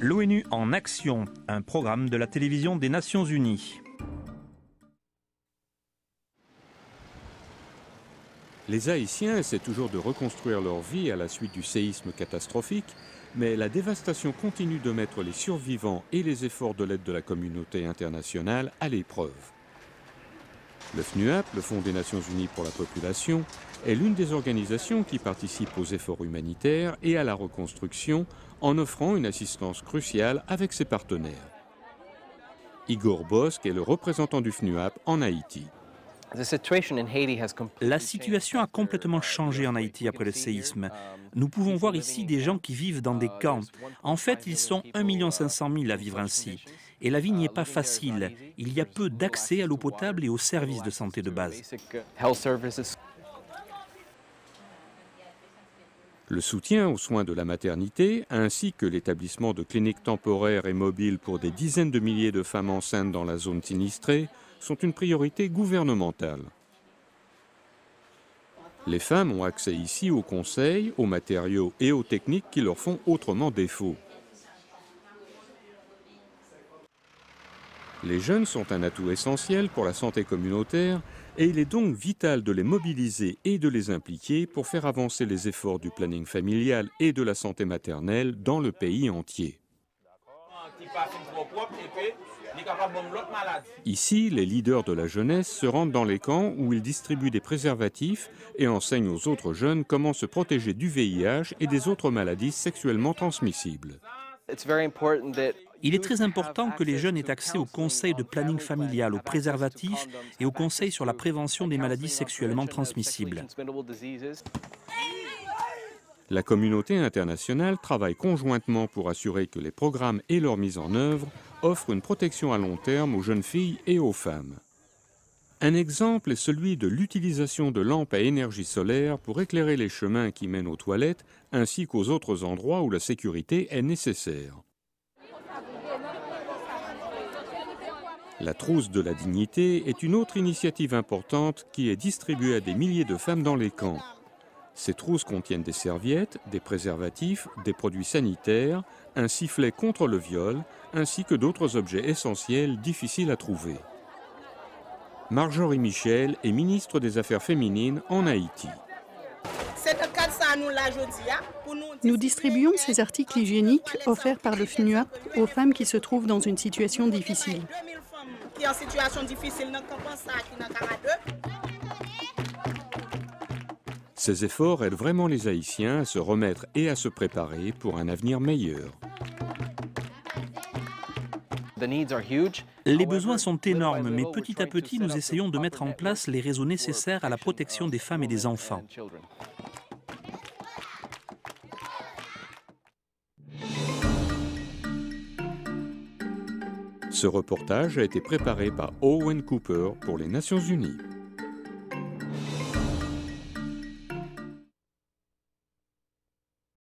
L'ONU en action, un programme de la télévision des Nations Unies. Les Haïtiens essaient toujours de reconstruire leur vie à la suite du séisme catastrophique, mais la dévastation continue de mettre les survivants et les efforts de l'aide de la communauté internationale à l'épreuve. Le FNUAP, le Fonds des Nations Unies pour la population, est l'une des organisations qui participent aux efforts humanitaires et à la reconstruction en offrant une assistance cruciale avec ses partenaires. Igor Bosque est le représentant du FNUAP en Haïti. La situation a complètement changé en Haïti après le séisme. Nous pouvons voir ici des gens qui vivent dans des camps. En fait, ils sont 1 500 000 à vivre ainsi. Et la vie n'y est pas facile. Il y a peu d'accès à l'eau potable et aux services de santé de base. Le soutien aux soins de la maternité, ainsi que l'établissement de cliniques temporaires et mobiles pour des dizaines de milliers de femmes enceintes dans la zone sinistrée, sont une priorité gouvernementale. Les femmes ont accès ici aux conseils, aux matériaux et aux techniques qui leur font autrement défaut. Les jeunes sont un atout essentiel pour la santé communautaire et il est donc vital de les mobiliser et de les impliquer pour faire avancer les efforts du planning familial et de la santé maternelle dans le pays entier. Ici, les leaders de la jeunesse se rendent dans les camps où ils distribuent des préservatifs et enseignent aux autres jeunes comment se protéger du VIH et des autres maladies sexuellement transmissibles. Il est très important que les jeunes aient accès aux conseils de planning familial, aux préservatifs et aux conseils sur la prévention des maladies sexuellement transmissibles. La communauté internationale travaille conjointement pour assurer que les programmes et leur mise en œuvre offrent une protection à long terme aux jeunes filles et aux femmes. Un exemple est celui de l'utilisation de lampes à énergie solaire pour éclairer les chemins qui mènent aux toilettes ainsi qu'aux autres endroits où la sécurité est nécessaire. La trousse de la dignité est une autre initiative importante qui est distribuée à des milliers de femmes dans les camps. Ces trousses contiennent des serviettes, des préservatifs, des produits sanitaires, un sifflet contre le viol, ainsi que d'autres objets essentiels difficiles à trouver. Marjorie Michel est ministre des Affaires féminines en Haïti. Nous distribuons ces articles hygiéniques offerts par le FNUAP aux femmes qui se trouvent dans une situation difficile. Ces efforts aident vraiment les Haïtiens à se remettre et à se préparer pour un avenir meilleur. Les besoins sont énormes, mais petit à petit, nous essayons de mettre en place les réseaux nécessaires à la protection des femmes et des enfants. Ce reportage a été préparé par Owen Cooper pour les Nations Unies.